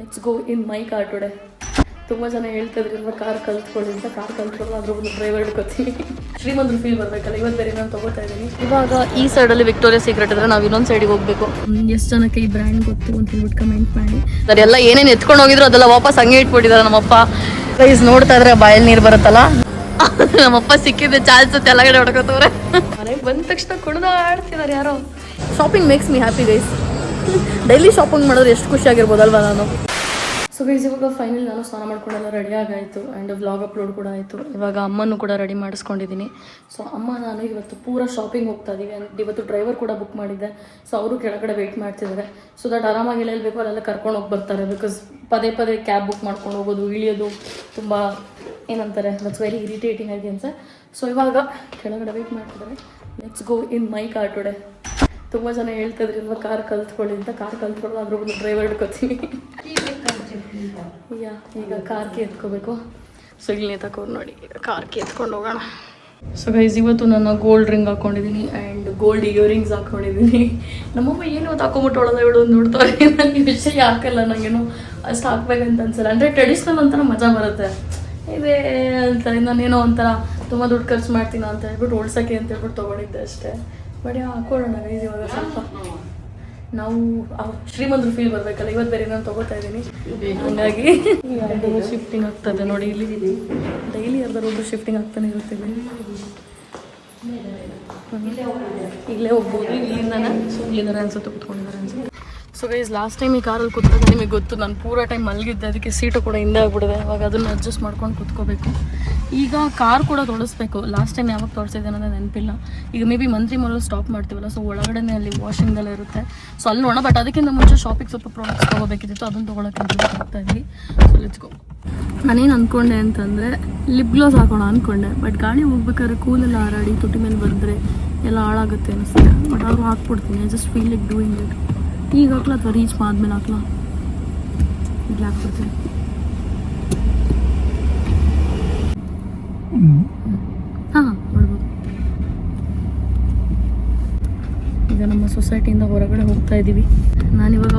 Let's go in my car today. ತುಂಬ ಜನ ಹೇಳ್ತಿದ್ರಿಂದ car ಕಲ್ತ್ಕೊಳ್ಳಿ ಅಂತ. ಕಾರ್ ಕಲ್ತ್ಕೊಳ್ಳೋ ಅದ್ರ ಒಂದು ಡ್ರೈವರ್ ಹಿಡ್ಕೊತೀನಿ. ಶ್ರೀಮಂತರು ಫೀಲ್ ಬರಬೇಕಲ್ಲ, ಇವತ್ತು ಬೇರೆ ನಾನು ತೊಗೋತಾ ಇದ್ದೀನಿ. ಇವಾಗ ಈ ಸೈಡಲ್ಲಿ ವಿಕ್ಟೋರಿಯಾ ಸೀಕ್ರೆಟ್ ಇದ್ರೆ ನಾವು ಇನ್ನೊಂದು ಸೈಡಿಗೆ ಹೋಗಬೇಕು. ಎಷ್ಟು ಜನಕ್ಕೆ ಈ ಬ್ರ್ಯಾಂಡ್ ಗೊತ್ತು ಅಂತ ಹೇಳ್ಬಿಟ್ಟು ಕಮೆಂಟ್ ಮಾಡಿ. ಅದೆಲ್ಲ ಏನೇನು ಎತ್ಕೊಂಡು ಹೋಗಿದ್ರು ಅದೆಲ್ಲ ವಾಪಸ್ ಹಂಗೆ ಇಟ್ಬಿಟ್ಟಿದ್ದಾರೆ ನಮ್ಮಪ್ಪ. ಪ್ರೈಸ್ ನೋಡ್ತಾ ಇದ್ರೆ ಬಾಯಲ್ಲಿ ನೀರು ಬರುತ್ತಲ್ಲ. ನಮ್ಮಪ್ಪ ಸಿಕ್ಕಿದ್ದೆ ಚಾಲ್ಸ್ ತೆಲಗಡೆ ಹೊಡ್ಕೋತವ್ರೆ. ಮನೆಗೆ ಬಂದ ತಕ್ಷಣ ಕುಡ್ದು ಆಡ್ತಿದ್ದಾರೆ ಯಾರೋ. Shopping makes me happy guys. Daily shopping ಮಾಡಿದ್ರೆ ಎಷ್ಟು ಖುಷಿಯಾಗಿರ್ಬೋದಲ್ವಾ ನಾನು. ಸೊ ಗೈಸ್ ಇವಾಗ ಫೈನಲ್ ನಾನು ಸ್ನಾನ ಮಾಡ್ಕೊಂಡೆಲ್ಲ ರೆಡಿ ಆಗಾಯಿತು ಆ್ಯಂಡ್ ವ್ಲಾಗ್ ಅಪ್ಲೋಡ್ ಕೂಡ ಆಯಿತು. ಇವಾಗ ಅಮ್ಮನೂ ಕೂಡ ರೆಡಿ ಮಾಡಿಸ್ಕೊಂಡಿದ್ದೀನಿ. ಸೊ ಅಮ್ಮ ನಾನು ಇವತ್ತು ಪೂರ ಶಾಪಿಂಗ್ ಹೋಗ್ತಾ ಇದ್ದೀವಿ. ಆ್ಯಂಡ್ ಇವತ್ತು ಡ್ರೈವರ್ ಕೂಡ ಬುಕ್ ಮಾಡಿದ್ದೆ. ಸೊ ಅವರು ಕೆಳಗಡೆ ವೆಯ್ಟ್ ಮಾಡ್ತಿದ್ದಾರೆ. ಸೊ ದಟ್ ಆರಾಮಾಗಿ ಎಲ್ಲೆಲ್ಲಿ ಬೇಕೋ ಅಲ್ಲೆಲ್ಲ ಕರ್ಕೊಂಡು ಹೋಗಿ ಬರ್ತಾರೆ. ಬಿಕಾಸ್ ಪದೇ ಪದೇ ಕ್ಯಾಬ್ ಬುಕ್ ಮಾಡ್ಕೊಂಡು ಹೋಗೋದು ಇಳಿಯೋದು ತುಂಬ ಏನಂತಾರೆ, ದಟ್ಸ್ ವೆರಿ ಇರಿಟೇಟಿಂಗ್ ಆಗಿ ಅನ್ಸೆ. ಸೊ ಇವಾಗ ಕೆಳಗಡೆ ವೆಯ್ಟ್ ಮಾಡ್ತಿದ್ದಾರೆ. Let's go in my car today. ತುಂಬ ಜನ ಹೇಳ್ತಿದ್ರಿಂದ ಕಾರ್ ಕಲ್ತ್ಕೊಳ್ಳಿ ಅಂತ. ಕಾರ್ ಕಲ್ತ್ಕೊಳ್ಳೋ ಅದ್ರ ಒಂದು ಡ್ರೈವರ್ ಹಿಡ್ಕೊತೀನಿ. ಈಗ ಕಾರ್ಗೆ ಎತ್ಕೋಬೇಕು. ಸೊ ಇಲ್ಲಿ ತಗೊಂಡು ನೋಡಿ, ಈಗ ಕಾರ್ಗೆ ಎತ್ಕೊಂಡು ಹೋಗೋಣ. ಸೊ ಗೈಸ್ ಇವತ್ತು ನಾನು ಗೋಲ್ಡ್ ರಿಂಗ್ ಹಾಕ್ಕೊಂಡಿದ್ದೀನಿ ಆ್ಯಂಡ್ ಗೋಲ್ಡ್ ಇಯರಿಂಗ್ಸ್ ಹಾಕ್ಕೊಂಡಿದ್ದೀನಿ. ನಮ್ಮಮ್ಮ ಏನೋ ಹಾಕೊಂಬಿಟ್ಟೊಳಲ್ಲ ಇವಳು ಒಂದು ನೋಡ್ತಾರೆ. ನನಗೆ ವಿಷಯ ಹಾಕಲ್ಲ, ನನಗೇನು ಅಷ್ಟು ಹಾಕ್ಬೇಕಂತ ಅನ್ಸಲ್ಲ. ಅಂದರೆ ಟ್ರೆಡಿಷ್ನಲ್ ಒಂಥರ ಮಜಾ ಬರುತ್ತೆ. ಇದೇ ಅಂತಾರೆ ನಾನೇನೋ ಒಂಥರ ತುಂಬ ದುಡ್ಡು ಖರ್ಚು ಮಾಡ್ತೀನ ಅಂತ ಹೇಳ್ಬಿಟ್ಟು ಓಡ್ಸೋಕ್ಕೆ ಅಂತ ಹೇಳ್ಬಿಟ್ಟು ತೊಗೊಂಡಿದ್ದೆ ಅಷ್ಟೇ. ಬಟ್ ಹಾಕೊಳ್ಳೋಣ ಗೈಸ್ ಇವಾಗ ಸ್ವಲ್ಪ. ನಾವು ಶ್ರೀಮಂತರು ಫೀಲ್ ಬರಬೇಕಲ್ಲ, ಇವತ್ತು ಬೇರೆ ನಾನು ತೊಗೋತಾ ಇದ್ದೀನಿ. ಹಾಗಾಗಿ ಶಿಫ್ಟಿಂಗ್ ಆಗ್ತದೆ ನೋಡಿ. ಇಲ್ಲಿ ಡೈಲಿ ಯಾರ್ದಾರು ಶಿಫ್ಟಿಂಗ್ ಆಗ್ತಾನೆ ಇರುತ್ತೆ. ಇಲ್ಲೇ ಹೋಗ್ಬೋದು, ಇಲ್ಲಿಂದಾನೆ. ಸೊ ಇಲ್ಲಿಂದಾನೆ ಅನ್ಸುತ್ತೆ ಕೂತ್ಕೊಂಡಿದ್ದಾರೆ ಅನ್ಸುತ್ತೆ. ಸೊ ಗೈಸ್ ಲಾಸ್ಟ್ ಟೈಮ್ ಈ ಕಾರಲ್ಲಿ ಕೂತ್ಕೊಂಡೆ ನಿಮಗೆ ಗೊತ್ತು, ನಾನು ಪೂರ ಟೈಮ್ ಮಲಗಿದ್ದೆ. ಅದಕ್ಕೆ ಸೀಟು ಕೂಡ ಹಿಂದೆ ಆಗ್ಬಿಡಿದೆ. ಅವಾಗ ಅದನ್ನು ಅಡ್ಜಸ್ಟ್ ಮಾಡ್ಕೊಂಡು ಕೂತ್ಕೋಬೇಕು. ಈಗ ಕಾರ್ ಕೂಡ ತೊಳಸ್ಬೇಕು. ಲಾಸ್ಟ್ ಟೈಮ್ ಯಾವಾಗ ತೊಳಸಿದೆ ಅನ್ನೋದು ನೆನಪಿಲ್ಲ. ಈಗ ಮೇ ಬಿ ಮಂತ್ರಿ ಮಾಲಲ್ಲಿ ಸ್ಟಾಪ್ ಮಾಡ್ತೀವಲ್ಲ, ಸೊ ಒಳಗಡೆ ಅಲ್ಲಿ ವಾಷಿಂಗ್ದೆಲ್ಲ ಇರುತ್ತೆ. ಸೊ ಅಲ್ಲಿ ನೋಡೋಣ. ಬಟ್ ಅದಕ್ಕಿಂತ ಮುಂಚೆ ಶಾಪಿಗೆ ಸ್ವಲ್ಪ ಪ್ರಾಡಕ್ಟ್ಸ್ ತೊಗೋಬೇಕಿತ್ತು, ಅದನ್ನು ತೊಗೊಳಕ್ಕೆ ಹೋಗ್ತಾ ಇದ್ವಿ. ಸೊ ಲೆಟ್ಸ್ ಗೋ. ನಾನೇನು ಅಂದ್ಕೊಂಡೆ ಅಂತಂದರೆ ಲಿಪ್ ಗ್ಲೋಸ್ ಹಾಕೋಣ ಅಂದ್ಕೊಂಡೆ. ಬಟ್ ಗಾಡಿ ಹೋಗ್ಬೇಕಾದ್ರೆ ಕೂಲೆಲ್ಲ ಹಾರಾಡಿ ತುಟಿ ಮೇಲೆ ಬರೆದ್ರೆ ಎಲ್ಲ ಹಾಳಾಗುತ್ತೆ ಅನಿಸುತ್ತೆ. ಬಟ್ ಆದರೂ ಹಾಕ್ಬಿಡ್ತೀನಿ. I just feel like doing it. ಈಗ ಹಾಕ್ಲಾ ಅಥವಾ ರೀಚ್ ಆದ್ಮೇಲೆ ಹಾಕ್ಲಾ? ಇಲ್ಲಿ ಹಾಕ್ಬಿಡ್ತೀನಿ. ಹಾಂ ಮಾಡ್ಬೋದು. ಈಗ ನಮ್ಮ ಸೊಸೈಟಿಯಿಂದ ಹೊರಗಡೆ ಹೋಗ್ತಾ ಇದ್ದೀವಿ. ನಾನಿವಾಗ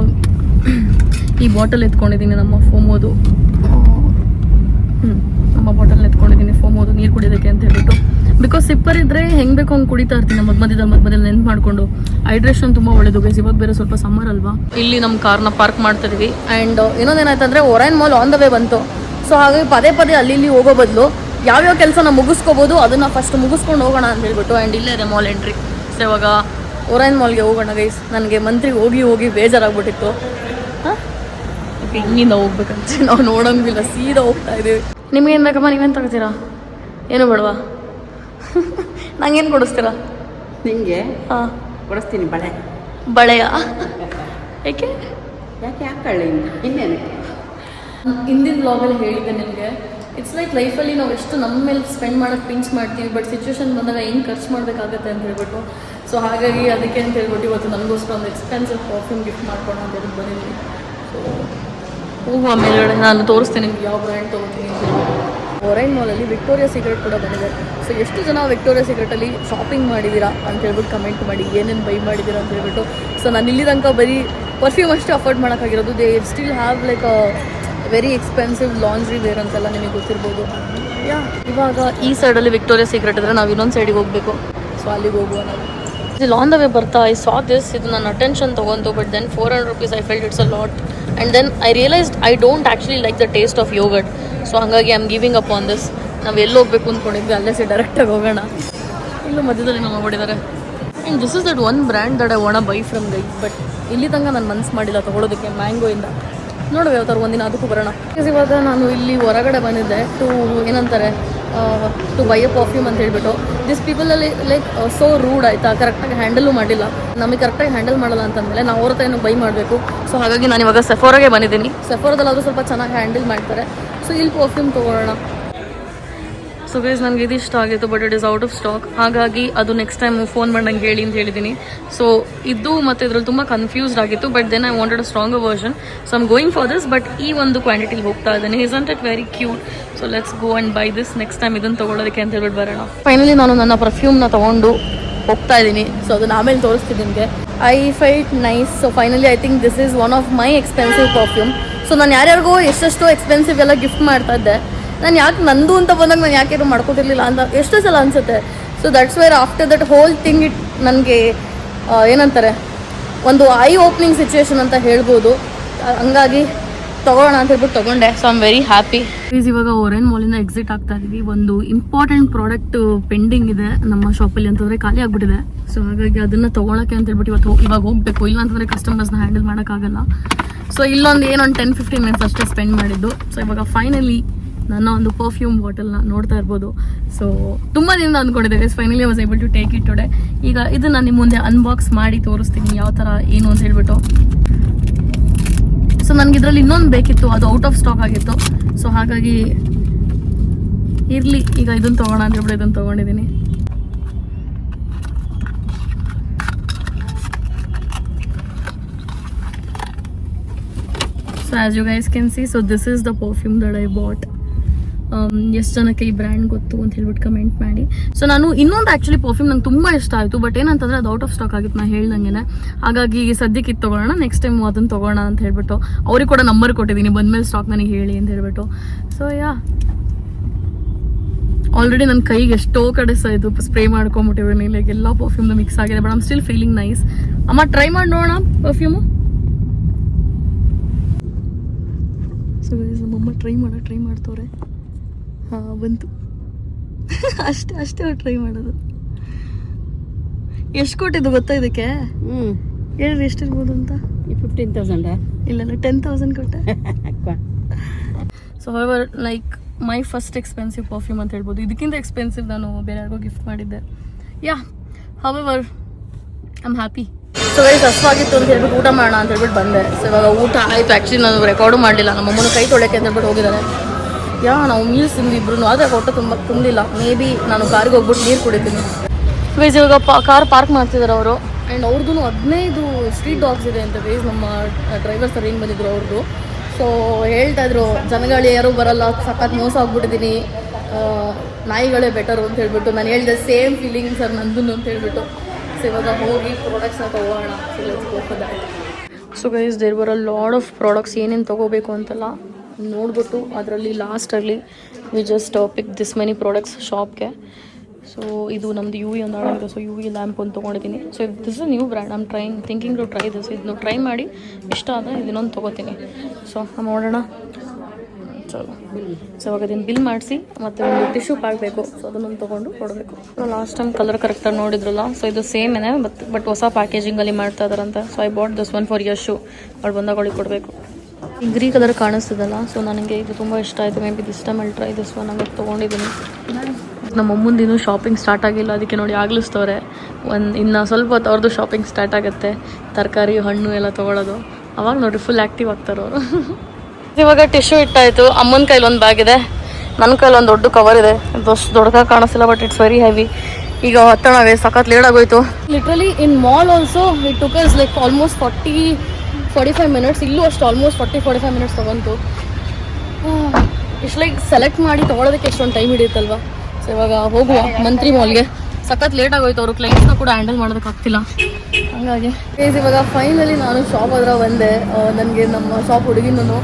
ಈ ಬಾಟಲ್ ಎತ್ಕೊಂಡಿದ್ದೀನಿ, ನಮ್ಮ ಫೋಮೋದು. ನಮ್ಮ ಬಾಟಲ್ ಎತ್ಕೊಂಡಿದ್ದೀನಿ ಫೋಮೋದು, ನೀರು ಕುಡಿಯೋದಕ್ಕೆ ಅಂತ ಹೇಳ್ಬಿಟ್ಟು. ಬಿಕಾಸ್ ಸಿಪ್ಪರ್ ಇದ್ದರೆ ಹೆಂಗೆ ಬೇಕೋ ಹಂಗೆ ಕುಡಿತಾ ಇರ್ತೀನಿ ಮಧ್ಯದಲ್ಲಿ ನೆನ್ಪು ಮಾಡಿಕೊಂಡು. ಹೈಡ್ರೇಷನ್ ತುಂಬ ಒಳ್ಳೇದು ಗೈಸ್. ಇವಾಗ ಬೇರೆ ಸ್ವಲ್ಪ ಸಮ್ಮರ್ ಅಲ್ವಾ. ಇಲ್ಲಿ ನಮ್ಮ ಕಾರ್ನ ಪಾರ್ಕ್ ಮಾಡ್ತಿದ್ವಿ. ಆ್ಯಂಡ್ ಇನ್ನೊಂದೇನಾಯ್ತಂದರೆ Orion mall on the way ಬಂತು. ಸೊ ಹಾಗಾಗಿ ಪದೇ ಪದೇ ಅಲ್ಲಿ ಇಲ್ಲಿ ಹೋಗೋ ಬದಲು ಯಾವ್ಯಾವ ಕೆಲಸನ ಮುಗಿಸ್ಕೋಬೋದು ಅದನ್ನು ಫಸ್ಟ್ ಮುಗಿಸ್ಕೊಂಡು ಹೋಗೋಣ ಅಂತ ಹೇಳ್ಬಿಟ್ಟು. ಆ್ಯಂಡ್ ಇಲ್ಲೇ ಇದೆ ಮಾಲ್ ಎಂಟ್ರಿ. ಸೊ ಇವಾಗ ಒರೈನ್ ಮಾಲ್ಗೆ ಹೋಗೋಣ ಗೈಸ್. ನನಗೆ ಮಂತ್ರಿಗೆ ಹೋಗಿ ಬೇಜಾರಾಗ್ಬಿಟ್ಟಿತ್ತು. ಹಾಂ ಓಕೆ, ಹಿಂಗಿಂದ ಹೋಗ್ಬೇಕಂತ ನಾವು ನೋಡೋಂಗಿಲ್ಲ, ಸೀದಾ ಹೋಗ್ತಾ ಇದ್ದೀವಿ. ನಿಮ್ಗೇನು ಬೇಕಮ್ಮ? ನೀವೇನು ತಗೋತೀರಾ? ಏನು ಬೇಡವಾ? ನಂಗೇನು ಕೊಡಿಸ್ತೀರಾ? ನಿಂಗೆ ಹಾಂ ಕೊಡಿಸ್ತೀನಿ. ಬಳೆಯ ಯಾಕೆ ಹಾಕೊಳ್ಳಿ ಇನ್ನೇನಕ್ಕೆ. ಹಿಂದಿನ ಬ್ಲಾಗಲ್ಲಿ ಹೇಳಿದ್ದೆ ನಿಮಗೆ. ಇಟ್ಸ್ ಲೈಕ್ ಲೈಫಲ್ಲಿ ನಾವು ಎಷ್ಟು ನಮ್ಮ ಮೇಲೆ ಸ್ಪೆಂಡ್ ಮಾಡೋಕ್ಕೆ ಪಿಂಚ್ ಮಾಡ್ತೀವಿ, ಬಟ್ ಸಿಚುವೇಶನ್ ಬಂದಾಗ ಹೆಂಗೆ ಖರ್ಚು ಮಾಡಬೇಕಾಗತ್ತೆ ಅಂತ ಹೇಳ್ಬಿಟ್ಟು. ಸೊ ಹಾಗಾಗಿ ಅದಕ್ಕೆ ಅಂತ ಹೇಳ್ಬಿಟ್ಟು ಇವತ್ತು ನನಗೋಸ್ಕರ ಒಂದು ಎಕ್ಸ್ಪೆನ್ಸಿವ್ ಪರ್ಫ್ಯೂಮ್ ಗಿಫ್ಟ್ ಮಾಡ್ಕೊಂಡು ಅಂತ ಹೇಳಿ ಬಂದಿದ್ದೀನಿ. ಸೊ ಹೂವು ಮೇಲ್ಗಡೆ ನಾನು ತೋರಿಸ್ತೀನಿ ನಿಮ್ಗೆ ಯಾವ ಬ್ರ್ಯಾಂಡ್ ತೊಗೋತೀನಿ ಅಂತ ಹೇಳ್ಬಿಟ್ಟು. ಒರೈನ್ ಮಾಲಲ್ಲಿ ವಿಕ್ಟೋರಿಯಾ ಸೀಕ್ರೆಟ್ ಕೂಡ ಬಂದಿದೆ. ಸೊ ಎಷ್ಟು ಜನ ವಿಕ್ಟೋರಿಯಾ ಸೀಕ್ರೆಟಲ್ಲಿ ಶಾಪಿಂಗ್ ಮಾಡಿದ್ದೀರಾ ಅಂತ ಹೇಳ್ಬಿಟ್ಟು ಕಮೆಂಟ್ ಮಾಡಿ, ಏನೇನು ಬೈ ಮಾಡಿದ್ದೀರಾ ಅಂತ ಹೇಳ್ಬಿಟ್ಟು. ಸೊ ನಾನು ಇಲ್ಲಿ ತನಕ ಬರೀ ಪರ್ಫ್ಯೂಮ್ ಅಷ್ಟೇ ಅಫೋರ್ಡ್ ಮಾಡೋಕ್ಕಾಗಿರೋದು. They still have like very expensive laundry wear ಅಂತೆಲ್ಲ ನಿಮಗೆ ಗೊತ್ತಿರ್ಬೋದು. ಇವಾಗ ಈ ಸೈಡಲ್ಲಿ ವಿಕ್ಟೋರಿಯಾ ಸೀಕ್ರೆಟ್ ಇದ್ದರೆ ನಾವು ಇನ್ನೊಂದು ಸೈಡಿಗೆ ಹೋಗಬೇಕು. ಸೊ ಅಲ್ಲಿಗೆ ಹೋಗುವ ನಾವು. ಇಲ್ಲಿ ಆನ್ ದ ವೇ ಬರ್ತಾ ಐ ಸಾ ದಿಸ್. ಇದು ನನ್ನ ಅಟೆನ್ಷನ್ ತೊಗೊಂತು. But then 400 rupees I felt it's a lot. And then I realized I don't actually like the taste of yogurt. So ಹಾಗಾಗಿ I am giving up on this. ನಾವು ಎಲ್ಲಿ ಹೋಗ್ಬೇಕು ಅಂದ್ಕೊಂಡಿದ್ವಿ ಅಲ್ಲೇ ಡೈರೆಕ್ಟಾಗಿ ಹೋಗೋಣ. ಇಲ್ಲೂ ಮಧ್ಯದಲ್ಲಿ ನಾವು ಮಾಡಿದ್ದಾರೆ. And this is that one brand that I want by from guys. But ಇಲ್ಲಿ ತನಕ ನಾನು ಮನ್ಸು ಮಾಡಿಲ್ಲ ತೊಗೊಳೋದಕ್ಕೆ. ಮ್ಯಾಂಗೋಯಿಂದ ನೋಡುವ ಯಾವ ಥರ ಒಂದಿನ ಅದಕ್ಕೂ ಬರೋಣ. ಇವಾಗ ನಾನು ಇಲ್ಲಿ ಹೊರಗಡೆ ಬಂದಿದ್ದೆ ಟು ಬೈ ಅ ಪರ್ಫ್ಯೂಮ್ ಅಂತ ಹೇಳ್ಬಿಟ್ಟು. ದಿಸ್ ಪೀಪಲಲ್ಲಿ ಲೈಕ್ ಸೋ ರೂಡ್ ಆಯಿತಾ, ಕರೆಕ್ಟಾಗಿ ಹ್ಯಾಂಡಲು ಮಾಡಿಲ್ಲ. ನಮಗೆ ಕರೆಕ್ಟಾಗಿ ಹ್ಯಾಂಡಲ್ ಮಾಡಲ್ಲ ಅಂತಂದಮೇಲೆ ನಾವು ಅವ್ರ ಹತ್ರ ಏನು ಬೈ ಮಾಡಬೇಕು. ಸೊ ಹಾಗಾಗಿ ನಾನು ಇವಾಗ ಸೆಫೋರಾಗೆ ಬಂದಿದ್ದೀನಿ. ಸೆಫೋರದಲ್ಲಾದರೂ ಸ್ವಲ್ಪ ಚೆನ್ನಾಗಿ ಹ್ಯಾಂಡಲ್ ಮಾಡ್ತಾರೆ. ಸೊ ಇಲ್ಲಿ ಪರ್ಫ್ಯೂಮ್ ತೊಗೊಳ್ಳೋಣ. ಸೊ ಗೈಸ್ ನನಗೆ ಇದು ಇಷ್ಟ ಆಗಿತ್ತು, but it is out of stock. ಹಾಗಾಗಿ ಅದು ನೆಕ್ಸ್ಟ್ ಟೈಮ್ ಫೋನ್ ಮಾಡಿ ನಂಗೆ ಹೇಳಿ ಅಂತ ಹೇಳಿದ್ದೀನಿ. ಸೊ ಇದು ಮತ್ತು ಇದ್ರಲ್ಲಿ ತುಂಬ ಕನ್ಫ್ಯೂಸ್ಡ್ ಆಗಿತ್ತು. But then I wanted a stronger version. So I'm going for this. But ಈ ಒಂದು ಕ್ವಾಂಟಿಟಿಲಿ ಹೋಗ್ತಾ ಇದ್ದೇನೆ. Isn't it very cute. So let's go and buy this. Next time ಇದನ್ನು ತೊಗೊಳ್ಳೋದಕ್ಕೆ ಅಂತ ಹೇಳ್ಬಿಟ್ಟು ಬರೋಣ. ಫೈನಲಿ ನಾನು ನನ್ನ ಪರ್ಫ್ಯೂಮ್ನ ತೊಗೊಂಡು ಹೋಗ್ತಾ ಇದ್ದೀನಿ. ಸೊ ಅದನ್ನು ಆಮೇಲೆ ತೋರಿಸ್ತೀನಿ ನಿಮಗೆ. I felt nice. So finally I think this is one of my expensive perfume. So ನಾನು ಯಾರ್ಯಾರಿಗೋ ಎಷ್ಟೆಷ್ಟೋ ಎಕ್ಸ್ಪೆನ್ಸಿವ್ ಎಲ್ಲ ಗಿಫ್ಟ್ ಮಾಡ್ತಾ ಇದ್ದೆ. ನಾನು ಯಾಕೆ ನಂದು ಅಂತ ಬಂದಾಗ ನಾನು ಯಾಕೆ ಮಾಡ್ಕೊತಿರ್ಲಿಲ್ಲ ಅಂತ ಎಷ್ಟೋ ಸಲ ಅನಿಸುತ್ತೆ. So that's where after that whole thing it ನನಗೆ ಏನಂತಾರೆ ಒಂದು ಐ ಓಪನಿಂಗ್ ಸಿಚುವೇಶನ್ ಅಂತ ಹೇಳ್ಬೋದು. ಹಂಗಾಗಿ ತೊಗೊಳ್ಳೋಣ ಅಂತ ಹೇಳ್ಬಿಟ್ಟು ತೊಗೊಂಡೆ. So I am very happy. Please ಇವಾಗ ಓರೆನ್ ಮಾಲಿಂದ ಎಕ್ಸಿಟ್ ಆಗ್ತಾ ಇದೀವಿ. ಒಂದು ಇಂಪಾರ್ಟೆಂಟ್ ಪ್ರಾಡಕ್ಟ್ ಪೆಂಡಿಂಗ್ ಇದೆ ನಮ್ಮ ಶಾಪಲ್ಲಿ ಅಂತಂದರೆ ಖಾಲಿ ಆಗಿಬಿಟ್ಟಿದೆ. ಸೊ ಹಾಗಾಗಿ ಅದನ್ನು ತೊಗೊಳಕ್ಕೆ ಅಂತ ಹೇಳ್ಬಿಟ್ಟು ಇವಾಗ ಹೋಗಬೇಕು. ಇಲ್ಲ ಅಂತಂದರೆ ಕಸ್ಟಮರ್ಸ್ನ ಹ್ಯಾಂಡಲ್ ಮಾಡೋಕ್ಕಾಗಲ್ಲ. ಸೊ ಇಲ್ಲೊಂದು ಏನೊಂದು 10-15 ಮಿನಿಟ್ಸ್ ಅಷ್ಟೇ ಸ್ಪೆಂಡ್ ಮಾಡಿದ್ದು. ಸೊ ಇವಾಗ ಫೈನಲಿ ನನ್ನ ಒಂದು ಪರ್ಫ್ಯೂಮ್ ಬಾಟಲ್ನ ನೋಡ್ತಾ ಇರ್ಬೋದು. ಸೊ ತುಂಬ ದಿನದಿಂದ ಅಂದ್ಕೊಂಡಿದ್ದೇವೆ. Finally was able to take it today. ಈಗ ಇದನ್ನು ನಿಮ್ಮ ಮುಂದೆ ಅನ್ಬಾಕ್ಸ್ ಮಾಡಿ ತೋರಿಸ್ತೀನಿ ಯಾವ ಥರ ಏನು ಅಂತ ಹೇಳ್ಬಿಟ್ಟು. ಸೊ ನನಗೆ ಇದರಲ್ಲಿ ಇನ್ನೊಂದು ಬೇಕಿತ್ತು, ಅದು ಔಟ್ ಆಫ್ ಸ್ಟಾಕ್ ಆಗಿತ್ತು. ಸೊ ಹಾಗಾಗಿ ಇರಲಿ, ಈಗ ಇದನ್ನು ತೊಗೋಣ ಅಂತ ಹೇಳ್ಬಿಟ್ಟು ಇದನ್ನು ತೊಗೊಂಡಿದ್ದೀನಿ. So as you guys can see, so this is the perfume that I bought. ಎಷ್ಟು ಜನಕ್ಕೆ ಈ ಬ್ರ್ಯಾಂಡ್ ಗೊತ್ತು ಅಂತ ಹೇಳ್ಬಿಟ್ಟು ಕಮೆಂಟ್ ಮಾಡಿ. ಸೊ ನಾನು ಇನ್ನೊಂದು ಆ್ಯಕ್ಚುಲಿ ಪರ್ಫ್ಯೂಮ್ ನಂಗೆ ತುಂಬ ಇಷ್ಟ ಆಯಿತು. ಬಟ್ ಏನಂತಂದರೆ ಅದು ಔಟ್ ಆಫ್ ಸ್ಟಾಕ್ ಆಗಿತ್ತು, ನಾನು ಹೇಳ್ದಂಗೆ. ಹಾಗಾಗಿ ಸದ್ಯಕ್ಕೆ ಇದು ತೊಗೊಳ್ಳೋಣ, ನೆಕ್ಸ್ಟ್ ಟೈಮ್ ಅದನ್ನು ತೊಗೋಣ ಅಂತ ಹೇಳ್ಬಿಟ್ಟು ಅವ್ರಿಗೆ ಕೂಡ ನಂಬರ್ ಕೊಟ್ಟಿದ್ದೀನಿ, ಬಂದಮೇಲೆ ಸ್ಟಾಕ್ ನನಗೆ ಹೇಳಿ ಅಂತ ಹೇಳ್ಬಿಟ್ಟು. ಸೊ ಯಾ ಆಲ್ರೆಡಿ ನನ್ನ ಕೈಗೆ ಎಷ್ಟೋ ಕಡೆ ಸಹ ಇದು ಸ್ಪ್ರೇ ಮಾಡ್ಕೊಂಬಿಟ್ಟಿದ್ದೀನಿ. ಲೈಕ್ ಎಲ್ಲ ಪರ್ಫ್ಯೂಮ್ದು ಮಿಕ್ಸ್ ಆಗಿದೆ. But I'm still feeling nice. ಅಮ್ಮ ಟ್ರೈ ಮಾಡಿ ನೋಡೋಣ ಪರ್ಫ್ಯೂಮು. ಸೊ ನಮ್ಮಮ್ಮ ಟ್ರೈ ಮಾಡ್ತವ್ರೆ. ಹಾಂ ಬಂತು. ಅಷ್ಟೇ ಅವ್ರು ಟ್ರೈ ಮಾಡೋದು. ಎಷ್ಟು ಕೊಟ್ಟಿದ್ದು ಗೊತ್ತಾ ಇದಕ್ಕೆ? ಹೇಳ್ರಿ ಎಷ್ಟಿರ್ಬೋದು ಅಂತ. 15,000 ಇಲ್ಲ 10,000 ಕೊಟ್ಟೆ. So however like my first expensive perfume ಅಂತ ಹೇಳ್ಬೋದು. ಇದಕ್ಕಿಂತ ಎಕ್ಸ್ಪೆನ್ಸಿವ್ ನಾನು ಬೇರೆ ಯಾರಿಗೋ ಗಿಫ್ಟ್ ಮಾಡಿದ್ದೆ. Yeah however I am happy. So very ಹಸ್ವಾಗಿತ್ತು ಅಂತ ಹೇಳ್ಬಿಟ್ಟು ಊಟ ಮಾಡೋಣ ಅಂತ ಹೇಳ್ಬಿಟ್ಟು ಬಂದೆ. ಸೊ ಇವಾಗ ಊಟ ಆಯಿತು. ಆ್ಯಕ್ಚುಲಿ ನಾನು ರೆಕಾರ್ಡು ಮಾಡಲಿಲ್ಲ, ನಮ್ಮಮ್ಮನ ಕೈ ತೊಳೆಯೋಕ್ಕೆ ಅಂತ ಹೇಳ್ಬಿಟ್ಟು ಹೋಗಿದ್ದಾರೆ. ನಾವು ಮೀಲ್ಸ್ ತಿಂದಿಬ್ರು, ಆದರೆ ಹೊಟ್ಟೆ ತುಂಬ ತುಂಬಿಲ್ಲ. ಮೇ ಬಿ ನಾನು ಕಾರಿಗೆ ಹೋಗ್ಬಿಟ್ಟು ನೀರು ಕುಡಿತೀನಿ. ವೇಸ್ ಇವಾಗ ಕಾರ್ ಪಾರ್ಕ್ ಮಾಡ್ತಿದ್ದಾರೆ ಅವರು. ಆ್ಯಂಡ್ ಅವ್ರದ್ದು 15 ಸ್ಟ್ರೀಟ್ ಡಾಗ್ಸ್ ಇದೆ ಅಂತ ವೇಸ್ ನಮ್ಮ ಡ್ರೈವರ್ ಸರ್ ಏನು ಬಂದಿದ್ರು ಅವ್ರದ್ದು. ಸೊ ಹೇಳ್ತಾ ಇದ್ರು ಜನಗಳು ಯಾರೂ ಬರಲ್ಲ, ಸಖತ್ ಮೋಸ ಆಗ್ಬಿಟ್ಟಿದ್ದೀನಿ, ನಾಯಿಗಳೇ ಬೆಟರು ಅಂತ ಹೇಳ್ಬಿಟ್ಟು. ನಾನು ಹೇಳಿದೆ ಸೇಮ್ ಫೀಲಿಂಗ್ ಸರ್ ನಂದು ಅಂತ ಹೇಳ್ಬಿಟ್ಟು. ಸೊ ಇವಾಗ ಹೋಗಿ ಪ್ರಾಡಕ್ಟ್ಸ್ನ ತೊಗೋಣ. So guys there were a lot of products. ಏನೇನು ತೊಗೋಬೇಕು ಅಂತೆಲ್ಲ ನೋಡ್ಬಿಟ್ಟು ಅದರಲ್ಲಿ ಲಾಸ್ಟಲ್ಲಿ we just pick this many products ಶಾಪ್ಗೆ. ಸೊ ಇದು ನಮ್ಮದು ಯು ವಿ ಒಂದು ಆಡೋದು. ಸೊ ಯು ವಿ ಲ್ಯಾಂಪ್ ಒಂದು ತೊಗೊಂಡಿದ್ದೀನಿ. So this is new brand. I'm thinking to try this. ಇದನ್ನು ಟ್ರೈ ಮಾಡಿ ಇಷ್ಟ ಆದರೆ ಇದನ್ನೊಂದು ತೊಗೋತೀನಿ. ಸೊ ನೋಡೋಣ. ಚಲೋ. ಸೊ ಇವಾಗ ಇದನ್ನು ಬಿಲ್ ಮಾಡಿಸಿ ಮತ್ತು ಒಂದು ಟಿಶ್ಯೂ ಪ್ಯಾಕ್ ಬೇಕು. ಸೊ ಅದನ್ನೊಂದು ತೊಗೊಂಡು ಕೊಡಬೇಕು. ಲಾಸ್ಟ್ ಟೈಮ್ ಕಲರ್ ಕರೆಕ್ಟಾಗಿ ನೋಡಿದ್ರಲ್ಲ. ಸೊ ಇದು ಸೇಮ್ ಏನೇ ಬಟ್ ಹೊಸ ಪ್ಯಾಕೇಜಿಂಗಲ್ಲಿ ಮಾಡ್ತಾ ಇದ್ದಾರಂತೆ. So I bought this one for Yashu. ಅವ್ಳು ಬಂದಾಗಳಿಗೆ ಕೊಡಬೇಕು. ಈ ಗ್ರೀ ಕಲರ್ ಕಾಣಿಸ್ತದಲ್ಲ. ಸೊ ನನಗೆ ಇದು ತುಂಬ ಇಷ್ಟ ಆಯಿತು. ಮೇ ಬಿ ದಿಸ್ ಟೈಮ್ ಅಲ್ಲಿ ಟ್ರೈ ದಿಸ್ ಒನ್. ಹಂಗೆ ತೊಗೊಂಡಿದ್ದೀನಿ. ನಮ್ಮ ಅಮ್ಮಂದಿನೂ ಶಾಪಿಂಗ್ ಸ್ಟಾರ್ಟ್ ಆಗಿಲ್ಲ, ಅದಕ್ಕೆ ನೋಡಿ ಆಗ್ಲಿಸ್ತವ್ರೆ. ಇನ್ನು ಸ್ವಲ್ಪ ಹೊತ್ತು ಅವ್ರದ್ದು ಶಾಪಿಂಗ್ ಸ್ಟಾರ್ಟ್ ಆಗುತ್ತೆ. ತರಕಾರಿ ಹಣ್ಣು ಎಲ್ಲ ತೊಗೊಳೋದು. ಅವಾಗ ನೋಡಿರಿ ಫುಲ್ ಆ್ಯಕ್ಟಿವ್ ಆಗ್ತಾರೆ ಅವರು. ಇವಾಗ ಟಿಶ್ಯೂ ಇಟ್ಟಾಯಿತು. ಅಮ್ಮನ ಕೈಲಿ ಒಂದು ಬ್ಯಾಗ್ ಇದೆ, ನನ್ನ ಕೈಲಿ ಒಂದು ದೊಡ್ಡ ಕವರ್ ಇದೆ. ಅಷ್ಟು ದೊಡ್ಡದಾಗಿ ಕಾಣಿಸ್ತಿಲ್ಲ, ಬಟ್ ಇಟ್ಸ್ ವೆರಿ ಹೆವಿ. ಈಗ ಹತ್ತಣವೇ ಸಖತ್ ಲೇಟ್ ಆಗೋಯ್ತು. Literally in mall also it took us like almost 40-45 minutes. ಇಲ್ಲೂ ಅಷ್ಟು ಆಲ್ಮೋಸ್ಟ್ 40-45 ಮಿನಿಟ್ಸ್ ತೊಗೊಂತು. ಇಷ್ಟು ಲೈಕ್ ಸೆಲೆಕ್ಟ್ ಮಾಡಿ ತೊಗೊಳೋದಕ್ಕೆ ಎಷ್ಟೊಂದು ಟೈಮ್ ಹಿಡಿಯುತ್ತಲ್ವ. ಸೊ ಇವಾಗ ಹೋಗುವ ಮಂತ್ರಿ ಮಾಲ್ಗೆ. ಸಖತ್ ಲೇಟ್ ಆಗೋಯ್ತು. ಅವರು ಕ್ಲೈಂಟ್ಸ್ನ ಕೂಡ ಹ್ಯಾಂಡಲ್ ಮಾಡೋದಕ್ಕಾಗ್ತಿಲ್ಲ. ಹಾಗಾಗಿ ಇವಾಗ ಫೈನಲಿ ನಾನು ಶಾಪ್ ಹತ್ರ ಬಂದೆ. ನನಗೆ ನಮ್ಮ ಶಾಪ್ ಹುಡುಗಿನೂ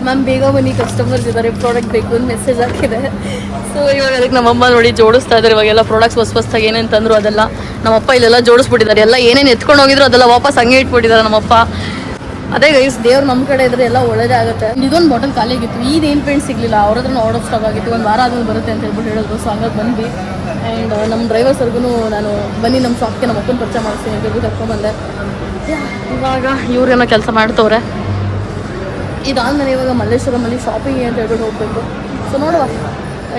ಮ್ಯಾಮ್ ಬೇಗ ಬನ್ನಿ, ಕಸ್ಟಮರ್ಸ್ ಇದ್ದಾರೆ, ಪ್ರಾಡಕ್ಟ್ ಬೇಕು ಅಂತ ಮೆಸೇಜ್ ಹಾಕಿದೆ. ಸೊ ಇವಾಗ ಅದಕ್ಕೆ ನಮ್ಮಮ್ಮ ನೋಡಿ ಜೋಡಿಸ್ತಾ ಇದ್ದಾರೆ. ಇವಾಗೆಲ್ಲ ಪ್ರಾಡಕ್ಟ್ಸ್ ಹೊಸ್ತಾಗಿ ಏನೇನು ತಂದರು ಅದೆಲ್ಲ ನಮ್ಮಪ್ಪ ಇಲ್ಲೆಲ್ಲ ಜೋಡಿಸ್ಬಿಟ್ಟಿದ್ದಾರೆ. ಎಲ್ಲ ಏನೇನು ಎತ್ಕೊಂಡು ಹೋಗಿದ್ರು ಅದೆಲ್ಲ ವಾಪಸ್ ಹಂಗೆ ಇಟ್ಬಿಟ್ಟಿದ್ದಾರೆ ನಮ್ಮಪ್ಪ. ಅದೇ ಗೈಸ್, ದೇವ್ರು ನಮ್ಮ ಕಡೆ ಇದ್ರೆ ಎಲ್ಲ ಒಳ್ಳೇದೇ ಆಗುತ್ತೆ. ಇದೊಂದು ಬಾಟಲ್ ಖಾಲಿ ಆಗಿತ್ತು. ಈ ನೇಲ್ ಪೇಂಟ್ ಸಿಗಲಿಲ್ಲ. ಅವ್ರ ಹತ್ರ ಔಟ್ ಆಫ್ ಸ್ಟಾಕ್ ಆಗಿತ್ತು. ಒಂದು ವಾರ ಆದ್ಮೇಲೆ ಬರುತ್ತೆ ಅಂತ ಹೇಳ್ಬಿಟ್ಟು ಹೇಳಿದ್ರು. ಸೊ ಹಂಗಾಗಿ ಬಂದ್ವಿ. ಆ್ಯಂಡ್ ನಮ್ಮ ಡ್ರೈವರ್ ಸರ್ಗೂ ನಾನು ಬನ್ನಿ ನಮ್ಮ ಶಾಪ್ಗೆ ನಮ್ಮ ಅಪ್ಪನ ಪರಿಚಯ ಮಾಡಿಸ್ತೀನಿ ಅಂತ ಹೇಳ್ಬಿಟ್ಟು ಕರ್ಕೊಂಡ್ಬಂದೆ. ಇವಾಗ ಇವ್ರೇನೋ ಕೆಲಸ ಮಾಡ್ತವ್ರೆ. ಇದಾದ್ಮೇಲೆ ಇವಾಗ ಮಲ್ಲೇಶ್ವರಮಲ್ಲಿ ಶಾಪಿಂಗ್ ಅಂತ ಹೇಳ್ಬಿಟ್ಟು ಹೋಗಬೇಕು. ಸೊ ನೋಡುವ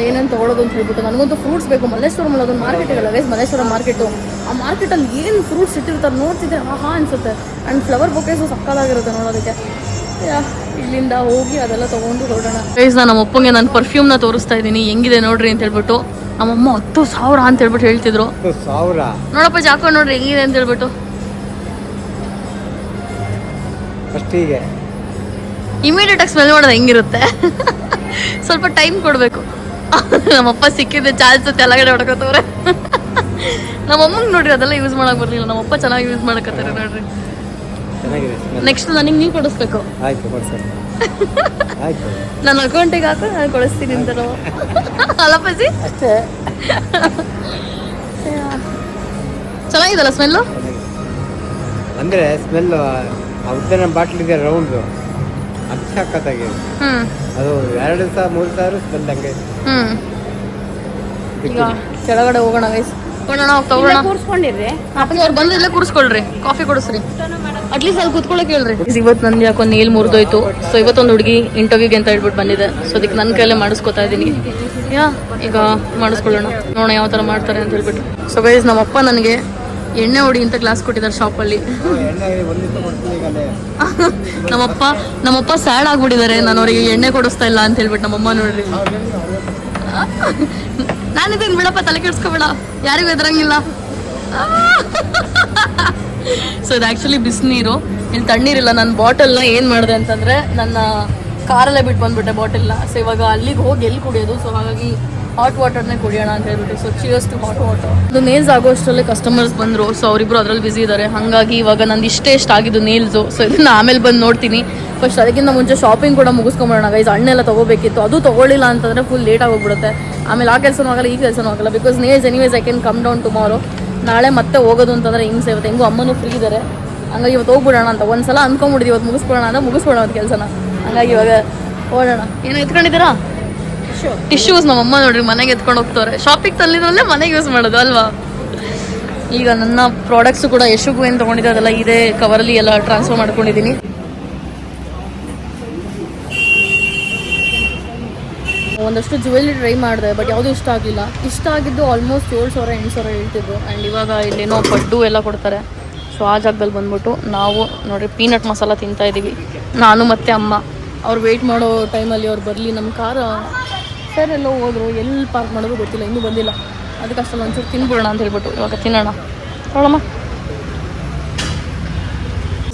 ಏನೇನು ತೊಗೊಳೋದು ಅಂತ ಹೇಳ್ಬಿಟ್ಟು. ನನಗಂತೂ ಫ್ರೂಟ್ಸ್ ಬೇಕು. ಮಲ್ಲೇಶ್ವರಮಲ್ಲಿ ಅದೊಂದು ಮಾರ್ಕೆಟ್ ಇರಲ್ಲ ವೇಸ್, ಮಲ್ಲೇಶ್ವರ ಮಾರ್ಕೆಟು. ಆ ಮಾರ್ಕೆಟಲ್ಲಿ ಏನು ಫ್ರೂಟ್ಸ್ ಇಟ್ಟಿರ್ತಾರೆ ನೋಡ್ತಿದ್ದೆ ಆಹಾ ಅನಿಸುತ್ತೆ. ಆ್ಯಂಡ್ ಫ್ಲವರ್ ಬೊಕೇಸು ಸಕ್ಕದಾಗಿರುತ್ತೆ ನೋಡೋದಕ್ಕೆ. ಇಲ್ಲಿಂದ ಹೋಗಿ ಅದೆಲ್ಲ ತೊಗೊಂಡು ಹೊರಡೋಣ. ಗೈಸ್ ನಾನು ನಮ್ಮ ಅಪ್ಪಂಗೆ ನನ್ನ ಪರ್ಫ್ಯೂಮ್ನ ತೋರಿಸ್ತಾ ಇದ್ದೀನಿ, ಹೆಂಗಿದೆ ನೋಡ್ರಿ ಅಂತ ಹೇಳ್ಬಿಟ್ಟು. ನಮ್ಮಮ್ಮ 10,000 ಅಂತ ಹೇಳ್ಬಿಟ್ಟು ಹೇಳ್ತಿದ್ರು. 10,000 ನೋಡಪ್ಪ ಜಾಕೊಂಡು ನೋಡ್ರಿ ಹೆಂಗಿದೆ ಅಂತ ಹೇಳ್ಬಿಟ್ಟು. ಫಸ್ಟಿಗೆ ಇಮಿಡಿಯೇಟ್ ಆಗಿ ಸ್ಮೆಲ್ ಮಾಡೋದು ಹೆಂಗಿರುತ್ತೆ. ಸ್ವಲ್ಪ ಟೈಮ್ ಕೊಡಬೇಕು. ನಮ್ಮಪ್ಪ ಸಿಕ್ಕಿದ್ದೆ ಚಾನ್ಸ್ ತೆಲಗಡೆ ಹೊಡ್ಕೋತವ್ರೆ. ನಮ್ಮಮ್ಮಂಗೆ ನೋಡ್ರಿ ಅದೆಲ್ಲ ಯೂಸ್ ಮಾಡಕ್ಕೆ ಬರಲಿಲ್ಲ. ನಮ್ಮಪ್ಪ ಚೆನ್ನಾಗಿ ಯೂಸ್ ಮಾಡಕತ್ತಾರೆ ನೋಡ್ರಿ. ನೆಕ್ಸ್ಟ್ ನನಗೆ ನೀವು ಕೊಡಿಸ್ಬೇಕು. ಆಯ್ತು ಕೊಡ್ಸರಿ. ಆಯ್ತು ನನ್ನ ಅಕೌಂಟಿಗೆ ಹಾಕು, ನಾನು ಕಳಿಸ್ತೀನಿ ಅಂತಾರೋ ಅಲ್ಲಪ್ಪಾಜಿ. ಅಷ್ಟೇ. ಚೆನ್ನಾಗಿದಲ್ಲ ಸ್ಮೆಲ್ಲು? ಅಂದರೆ ಸ್ಮೆಲ್ಲು ಆ ಉದ್ದಿನ ಬಾಟ್ಲ್ ಇದೆ ರೌಂಡು, ಅದು ಸಖತ್ತಾಗಿದೆ. ಅದು 2,000-3,000 ಸ್ಮೆಲ್ ಹಂಗೆ. ಈಗ ಕೆಳಗಡೆ ಹೋಗೋಣ ಗೈಸ್. ಹೋಗೋಣ, ತಗೊಳ್ಳೋಣ. ಕೂರ್ಸ್ಕೊಂಡಿರ್ರಿ. ಅಪ್ಪಗೆ ಅವ್ರು ಬಂದ್ರೆ ಇಲ್ಲೇ ಕೂರಿಸ್ಕೊಳ್ರಿ, ಕಾಫಿ ಕೊಡಿಸ್ರಿ, ಅಟ್ಲೀಸ್ಟ್ ಅಲ್ಲಿ ಕೂತ್ಕೊಳ್ಳೋಕೆ ಹೇಳ್ರಿ. ಇವತ್ತು ನಂದು ಯಾಕೋ ನೇಲ್ ಮುರಿದೋಯ್ತು. ಸೊ ಇವತ್ತೊಂದು ಹುಡುಗಿ ಇಂಟರ್ವ್ಯೂಗೆ ಅಂತ ಹೇಳ್ಬಿಟ್ಟು ಬಂದಿದೆ. ಸೊ ಅದಕ್ಕೆ ನನ್ನ ಕೈಯಲ್ಲೇ ಮಾಡಿಸ್ಕೊತಾ ಇದ್ದೀನಿ. ಈಗ ಮಾಡಿಸ್ಕೊಳ್ಳೋಣ, ನೋಡೋಣ ಯಾವ ಥರ ಮಾಡ್ತಾರೆ ಅಂತ ಹೇಳ್ಬಿಟ್ಟು. ಸೊ ಗೈಸ್, ನಮ್ಮಪ್ಪ ನನಗೆ ಎಣ್ಣೆ ಹೊಡಿ ಅಂತ ಕ್ಲಾಸ್ ಕೊಟ್ಟಿದ್ದಾರೆ ಶಾಪಲ್ಲಿ. ನಮ್ಮಪ್ಪ ಸ್ಯಾಡ್ ಆಗ್ಬಿಟ್ಟಿದ್ದಾರೆ, ನಾನು ಅವರಿಗೆ ಎಣ್ಣೆ ಕೊಡಿಸ್ತಾ ಇಲ್ಲ ಅಂತ ಹೇಳ್ಬಿಟ್ಟು. ನಮ್ಮಮ್ಮ ನೋಡ್ರಿ, ನಾನಿದ್ದೇನು ಬಿಡಪ್ಪ, ತಲೆ ಕೆಡ್ಸ್ಕೊಬೇಡ, ಯಾರಿಗೂ ಎದುರಂಗಿಲ್ಲ. ಸೊ ಇದು ಆ್ಯಕ್ಚುಲಿ ಬಿಸಿನೀರು, ಇಲ್ಲಿ ತಣ್ಣೀರಿಲ್ಲ. ನನ್ನ ಬಾಟಲ್ನ ಏನು ಮಾಡಿದೆ ಅಂತಂದರೆ ನನ್ನ ಕಾರಲ್ಲೇ ಬಿಟ್ಟು ಬಂದ್ಬಿಟ್ಟೆ ಬಾಟಲ್ನ. ಸೊ ಇವಾಗ ಅಲ್ಲಿಗೆ ಹೋಗಿ ಎಲ್ಲಿ ಕುಡಿಯೋದು, ಸೊ ಹಾಗಾಗಿ ಹಾಟ್ ವಾಟರ್ನೇ ಕುಡಿಯೋಣ ಅಂತ ಹೇಳ್ಬಿಟ್ಟು. So cheers to hot water. ಇದು ನೇಲ್ಸ್ ಆಗೋ ಅಷ್ಟರಲ್ಲಿ ಕಸ್ಟಮರ್ಸ್ ಬಂದರು. ಸೊ ಅವರಿಬ್ರು ಅದ್ರಲ್ಲಿ ಬಿಸಿ ಇದ್ದಾರೆ. ಹಾಗಾಗಿ ಇವಾಗ ನಂದು ಇಷ್ಟೇ ಆಗಿದ್ದು ನೇಲ್ಸು. ಸೊ ಇದನ್ನು ಆಮೇಲೆ ಬಂದು ನೋಡ್ತೀನಿ. ಫಸ್ಟ್ ಅದಕ್ಕಿಂತ ಮುಂಚೆ ಶಾಪಿಂಗ್ ಕೂಡ ಮುಗಿಸ್ಕೊಂಬರೋಣ ಗೈಸ್. ಹಣ್ಣೆಲ್ಲ ತೊಗೋಬೇಕಿತ್ತು, ಅದು ತೊಗೊಳ್ಳಿಲ್ಲ ಅಂತಂದರೆ ಫುಲ್ ಲೇಟ್ ಆಗೋಗ್ಬಿಡುತ್ತೆ. ಆಮೇಲೆ ಆ ಕೆಲಸನೂ ಆಗಲ್ಲ, ಈ ಕೆಲಸನೂ ಆಗಲ್ಲ. Because nails anyways I can come down tomorrow. ನಾಳೆ ಮತ್ತೆ ಹೋಗೋದು ಅಂತಂದರೆ ಹಿಂಗೆ ಇವತ್ತು ಹೆಂಗೂ ಅಮ್ಮನೂ ಫ್ರೀ ಇದ್ದಾರೆ. ಹಂಗಾಗಿ ಇವತ್ತು ಹೋಗ್ಬಿಡೋಣ ಅಂತ ಒಂದ್ಸಲ ಅಂದ್ಕೊಂಡ್ಬಿಡಿದ್ವಿ, ಇವತ್ತು ಮುಗಿಸ್ಕೊಳ್ಳೋಣ ಅಂತ ಮುಗಿಸ್ಕೊಳ್ಳೋಣ ಅದು ಕೆಲಸನ. ಹಂಗಾಗಿ ಇವಾಗ ಓಡೋಣ. ಏನೋ ಎತ್ಕೊಂಡಿದ್ದೀರಾ? ಟಿಶ್ಯೂಸ್ ನಮ್ಮಮ್ಮ ನೋಡ್ರಿ ಮನೆಗೆ ಎತ್ಕೊಂಡು ಹೋಗ್ತಾರೆ. ಶಾಪಿಂಗ್ ತಂದಿದ್ರಲ್ಲೇ ಮನೆಗೆ ಯೂಸ್ ಮಾಡೋದು ಅಲ್ವಾ. ಈಗ ನನ್ನ ಪ್ರಾಡಕ್ಟ್ಸು ಕೂಡ ಯಶುಗೂ ಏನು ತೊಗೊಂಡಿದ್ದೆ ಅದೆಲ್ಲ ಇದೇ ಕವರಲ್ಲಿ ಎಲ್ಲ ಟ್ರಾನ್ಸ್ಫರ್ ಮಾಡ್ಕೊಂಡಿದ್ದೀನಿ. ಒಂದಷ್ಟು ಜ್ಯುವೆಲ್ರಿ ಟ್ರೈ ಮಾಡಿದೆ, ಬಟ್ ಯಾವುದೂ ಇಷ್ಟ ಆಗಲಿಲ್ಲ. ಇಷ್ಟ ಆಗಿದ್ದು ಆಲ್ಮೋಸ್ಟ್ 7,000-8,000 ಹೇಳ್ತಿದ್ರು. ಆ್ಯಂಡ್ ಇವಾಗ ಇಲ್ಲೇನೋ ಪಡ್ಡು ಎಲ್ಲ ಕೊಡ್ತಾರೆ. ಸೊ ಆ ಜಾಗದಲ್ಲಿ ಬಂದ್ಬಿಟ್ಟು ನಾವು ನೋಡಿರಿ ಪೀನಟ್ ಮಸಾಲ ತಿಂತಾಯಿದ್ದೀವಿ, ನಾನು ಮತ್ತು ಅಮ್ಮ. ಅವ್ರು ವೆಯ್ಟ್ ಮಾಡೋ ಟೈಮಲ್ಲಿ ಅವ್ರು ಬರಲಿ. ನಮ್ಮ ಕಾರ್ ಸರ್ ಎಲ್ಲೋ ಹೋದ್ರು, ಎಲ್ಲಿ ಪಾರ್ಕ್ ಮಾಡೋದು ಗೊತ್ತಿಲ್ಲ, ಇನ್ನೂ ಬಂದಿಲ್ಲ. ಅದಕ್ಕೆ ಅಷ್ಟಲ್ಲಿ ಒಂಚೂರು ತಿನ್ಬಿಡೋಣ ಅಂತ ಹೇಳ್ಬಿಟ್ಟು ಇವಾಗ ತಿನ್ನೋಣ. ತೊಗೊಳಮ್ಮ.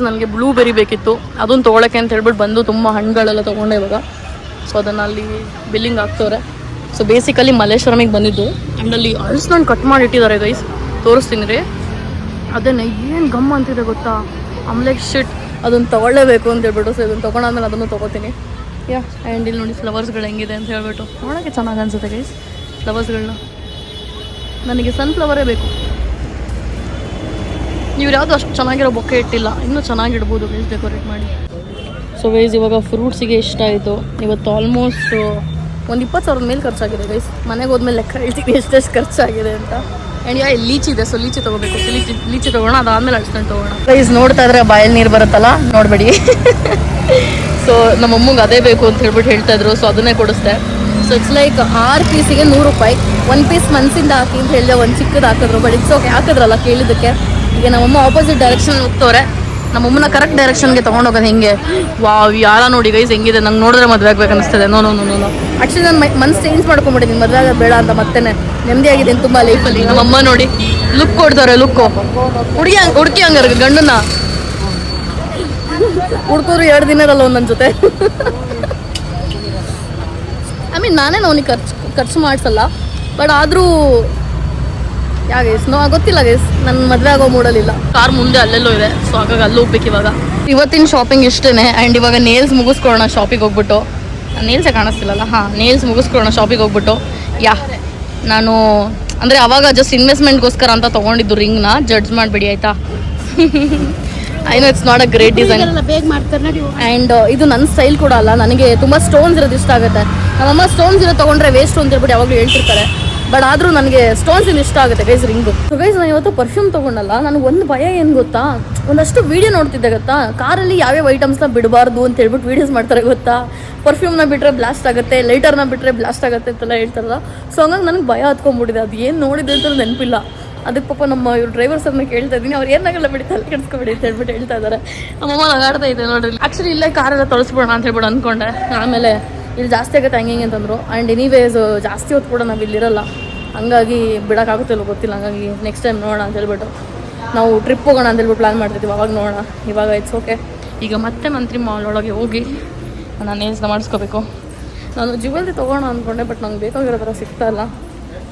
ನನಗೆ ಬ್ಲೂಬೆರಿ ಬೇಕಿತ್ತು, ಅದನ್ನು ತೊಗೊಳಕ್ಕೆ ಅಂತ ಹೇಳ್ಬಿಟ್ಟು ಬಂದು ತುಂಬ ಹಣ್ಣುಗಳೆಲ್ಲ ತೊಗೊಂಡೆ ಇವಾಗ. ಸೊ ಅದನ್ನು ಅಲ್ಲಿ ಬಿಲ್ಲಿಂಗ್ ಆಗ್ತವ್ರೆ. ಸೊ ಬೇಸಿಕಲಿ ಮಲ್ಲೇಶ್ವರಮಿಗೆ ಬಂದಿದ್ದು. ಆ್ಯಂಡ್ ಅಲ್ಲಿ ಅಳಸ್ಕೊಂಡು ಕಟ್ ಮಾಡಿ ಇಟ್ಟಿದ್ದಾರೆ ಗೈಸ್, ತೋರಿಸ್ತೀನಿ ರೀ. ಅದನ್ನೇ ಏನು ಗಮ್ ಅಂತಿದೆ ಗೊತ್ತಾ, ಆಮ್ಲೆಟ್ ಶಿಟ್. ಅದನ್ನು ತೊಗೊಳ್ಳೇಬೇಕು ಅಂತ ಹೇಳ್ಬಿಟ್ಟು. ಸೊ ಇದನ್ನು ತೊಗೊಂಡಾದ್ಮೇಲೆ ಅದನ್ನು ತೊಗೋತೀನಿ. ಆ್ಯಂಡ್ ಇಲ್ಲಿ ನೋಡಿ ಫ್ಲವರ್ಸ್ಗಳು ಹೆಂಗಿದೆ ಅಂತ ಹೇಳ್ಬಿಟ್ಟು ನೋಡೋಕ್ಕೆ ಚೆನ್ನಾಗಿ ಅನಿಸುತ್ತೆ ಗೈಸ್ ಫ್ಲವರ್ಸ್ಗಳನ್ನ. ನನಗೆ ಸನ್ಫ್ಲವರೇ ಬೇಕು. ಇವ್ರು ಯಾವುದು ಅಷ್ಟು ಚೆನ್ನಾಗಿರೋ ಬೊಕ್ಕೆ ಇಟ್ಟಿಲ್ಲ, ಇನ್ನೂ ಚೆನ್ನಾಗಿಡ್ಬೋದು ಗೈಸ್ ಡೆಕೋರೇಟ್ ಮಾಡಿ. ಸೊ ಗೈಸ್ ಇವಾಗ ಫ್ರೂಟ್ಸಿಗೆ ಇಷ್ಟ ಆಯಿತು. ಇವತ್ತು ಆಲ್ಮೋಸ್ಟ್ ಒಂದು 20,000 ಮೇಲೆ ಖರ್ಚಾಗಿದೆ ಗೈಸ್. ಮನೆಗೆ ಹೋದ್ಮೇಲೆ ಲೆಕ್ಕ ಹೇಳ್ತೀವಿ ಎಷ್ಟೆಷ್ಟು ಖರ್ಚಾಗಿದೆ ಅಂತ. ಆ್ಯಂಡ್ ಲೀಚಿ ಇದೆ, ಸೊ ಲೀಚಿ ತೊಗೋಬೇಕು. ಸೊ ಲೀಚಿ ತೊಗೋಣ, ಅದಾದಮೇಲೆ ಅಳ್ಸ್ಕೊಂಡು ತೊಗೋಣ. ಗೈಸ್ ನೋಡ್ತಾ ಇದ್ರೆ ಬಾಯಲ್ಲಿ ನೀರು ಬರುತ್ತಲ್ಲ, ನೋಡಬೇಡಿ. ಸೊ ನಮ್ಮಮ್ಮಗೆ ಅದೇ ಬೇಕು ಅಂತ ಹೇಳ್ಬಿಟ್ಟು ಹೇಳ್ತಾಯಿದ್ರು. ಸೊ ಅದನ್ನೇ ಕೊಡಿಸ್ದೆ. ಸೊ ಇಟ್ಸ್ ಲೈಕ್ 6 ಪೀಸಿಗೆ 100 ರೂಪಾಯಿ. 1 ಪೀಸ್ ಮನಸ್ಸಿಂದ ಹಾಕಿ ಅಂತ ಹೇಳಿದೆ, ಒಂದು ಚಿಕ್ಕದು ಹಾಕಿದ್ರು. ಬಟ್ ಇಟ್ಸ್ ಓಕೆ, ಹಾಕಿದ್ರಲ್ಲ ಕೇಳಿದ್ದಕ್ಕೆ. ಈಗ ನಮ್ಮಮ್ಮ ಆಪೋಸಿಟ್ ಡೈರೆಕ್ಷನ್ ಹೋಗ್ತವ್ರೆ. ನಮ್ಮಮ್ಮನ ಕರೆಕ್ಟ್ ಡೈರೆಕ್ಷನ್ಗೆ ತೊಗೊಂಡೋಗೋದು ಹೆಂಗೆ. ವಾವ್, ಯಾರ ನೋಡಿ ಗೈಸ್ ಹೆಂಗಿದೆ. ನಂಗೆ ನೋಡಿದ್ರೆ ಮದುವೆ ಆಗ್ಬೇಕು ಅನಿಸ್ತದೆ. ನೋ ಆ್ಯಕ್ಚುಲಿ ನಾನು ಮನ್ಸು ಚೇಂಜ್ ಮಾಡ್ಕೊಂಬಿಟ್ಟಿದ್ದೀನಿ, ಮದುವೆ ಆಗೋದು ಬೇಡ ಅಂತ. ಮತ್ತೆ ನೆಮ್ಮದಿಯಾಗಿದ್ದೀನಿ ತುಂಬ ಲೈಫಲ್ಲಿ. ನಮ್ಮಮ್ಮ ನೋಡಿ ಲುಕ್ ಕೊಡ್ತಾರೆ, ಲುಕ್ಕು. ಹುಡುಕಿ ಹಂಗಾರ ಗಂಡನ್ನ ಹುಡ್ಕೋರು 2 ದಿನದಲ್ಲ ನನ್ನ ಜೊತೆ. ಐ ಮೀನ್ ನಾನೇನು ಅವನಿಗೆ ಖರ್ಚು ಮಾಡಿಸಲ್ಲ, ಬಟ್ ಆದರೂ ಗೈಸ್ ಗೊತ್ತಿಲ್ಲ ಗೈಸ್, ನನ್ನ ಮದುವೆ ಆಗೋ ಮೂಡಲಿಲ್ಲ. ಕಾರ್ ಮುಂದೆ ಅಲ್ಲೆಲ್ಲೋ ಇದೆ, ಸೊ ಹಾಗಾಗಿ ಅಲ್ಲಿ ಹೋಗ್ಬೇಕು ಇವಾಗ. ಇವತ್ತಿನ ಶಾಪಿಂಗ್ ಇಷ್ಟೇ. ಆ್ಯಂಡ್ ಇವಾಗ ನೇಲ್ಸ್ ಮುಗಿಸ್ಕೊಳ್ಳೋಣ ಶಾಪಿಗೆ ಹೋಗ್ಬಿಟ್ಟು. ನೇಲ್ಸೇ ಕಾಣಿಸ್ತಿಲ್ಲಲ್ಲ, ನೇಲ್ಸ್ ಮುಗಿಸ್ಕೊಳ್ಳೋಣ ಶಾಪಿಗೆ ಹೋಗ್ಬಿಟ್ಟು. ನಾನು ಅಂದರೆ ಅವಾಗ ಜಸ್ಟ್ ಇನ್ವೆಸ್ಟ್ಮೆಂಟ್ಗೋಸ್ಕರ ಅಂತ ತೊಗೊಂಡಿದ್ದು ರಿಂಗ್ನ, ಜಡ್ಜ್ ಮಾಡಬೇಡಿ ಆಯಿತಾ. I know it's not a great design. And ಇದು ನನ್ನ ಸ್ಟೈಲ್ ಕೂಡ ಅಲ್ಲ. ನನಗೆ ತುಂಬ ಸ್ಟೋನ್ಸ್ ಇರೋದು ಇಷ್ಟ ಆಗುತ್ತೆ. ನಮ್ಮಮ್ಮ ಸ್ಟೋನ್ಸ್ ಇರೋ ತೊಗೊಂಡ್ರೆ ವೇಸ್ಟ್ ಅಂತ ಹೇಳ್ಬಿಟ್ಟು ಯಾವಾಗಲೂ ಹೇಳ್ತಿರ್ತಾರೆ. ಬಟ್ ಆದರೂ ನನಗೆ ಸ್ಟೋನ್ಸ್ ಇನ್ನು ಇಷ್ಟ ಆಗುತ್ತೆ ಗೈಸ್ ರಿಂಗು. ಸೊ ಗೈಸ್ ನಾನು ಇವತ್ತು ಪರ್ಫ್ಯೂಮ್ ತೊಗೊಂಡಲ್ಲ, ನನಗೆ ಒಂದು ಭಯ ಏನು ಗೊತ್ತಾ, ಒಂದಷ್ಟು ವೀಡಿಯೋ ನೋಡ್ತಿದ್ದೆ ಗೊತ್ತಾ, ಕಾರಲ್ಲಿ ಯಾವ್ಯಾವ ಐಟಮ್ಸ್ನ ಬಿಡಬಾರ್ದು ಅಂತ ಹೇಳ್ಬಿಟ್ಟು ವೀಡಿಯೋಸ್ ಮಾಡ್ತಾರೆ ಗೊತ್ತಾ. ಪರ್ಫ್ಯೂಮ್ನ ಬಿಟ್ಟರೆ ಬ್ಲಾಸ್ಟ್ ಆಗುತ್ತೆ, ಲೈಟರ್ನ ಬಿಟ್ಟರೆ ಬ್ಲಾಸ್ಟ್ ಆಗುತ್ತೆ ಅಂತೆಲ್ಲ ಹೇಳ್ತಾರಲ್ಲ. ಸೊ ಹಂಗಾಗಿ ನನಗೆ ಭಯ ಹತ್ಕೊಂಡ್ಬಿಟ್ಟಿದೆ. ಅದು ಏನು ನೋಡಿದೆ ಅಂತ ನೆನಪಿಲ್ಲ. ಅದಕ್ಕೆ ಪಾಪ ನಮ್ಮ ಇವ್ರು ಡ್ರೈವರ್ ಸರ್ನ ಕೇಳ್ತಾ ಇದ್ದೀನಿ, ಅವ್ರು ಏನಾಗಲ್ಲ ಬಿಡಿ, ತಲೆ ಕೆಡಿಸ್ಕೊಬೇಡಿ ಅಂತ ಹೇಳ್ಬಿಟ್ಟು ಹೇಳ್ತಾ ಇದ್ದಾರೆ. ನಮ್ಮಮ್ಮ ನಗಾಡ್ತಾ ಇದೆ ನೋಡ್ರಿ. ಆ್ಯಕ್ಚುಲಿ ಇಲ್ಲೇ ಕಾರೆಲ್ಲ ತೊಳಸ್ಬಿಡೋಣ ಅಂತ ಹೇಳ್ಬಿಟ್ಟು ಅಂದ್ಕೊಂಡೆ. ಆಮೇಲೆ ಇಲ್ಲಿ ಜಾಸ್ತಿ ಆಗುತ್ತೆ ಹಂಗೆ ಅಂತಂದರು. ಆ್ಯಂಡ್ ಎನಿವೇಸ್ ಜಾಸ್ತಿ ಹೊತ್ತು ಕೂಡ ನಾವು ಇಲ್ಲಿರಲ್ಲ, ಹಂಗಾಗಿ ಬಿಡೋಕ್ಕಾಗುತ್ತಿಲ್ಲ ಗೊತ್ತಿಲ್ಲ. ಹಂಗಾಗಿ ನೆಕ್ಸ್ಟ್ ಟೈಮ್ ನೋಡೋಣ ಅಂತ ಹೇಳ್ಬಿಟ್ಟು ನಾವು ಟ್ರಿಪ್ ಹೋಗೋಣ ಅಂತ ಹೇಳ್ಬಿಟ್ಟು ಪ್ಲ್ಯಾನ್ ಮಾಡ್ತಿದ್ದೀವಿ. ಅವಾಗ ನೋಡೋಣ. ಇವಾಗ ಇಟ್ಸ್ ಓಕೆ. ಈಗ ಮತ್ತೆ ಮಂತ್ರಿ ಮಾಲ್ ಒಳಗೆ ಹೋಗಿ ನಾನು ನೇಲ್ಸ್ನ ಮಾಡಿಸ್ಕೋಬೇಕು. ನಾನು ಜ್ಯುವೆಲ್ರಿ ತೊಗೋಣ ಅಂದ್ಕೊಂಡೆ, ಬಟ್ ನಂಗೆ ಬೇಕಾಗಿರೋ ಥರ ಸಿಗ್ತಾ ಇಲ್ಲ.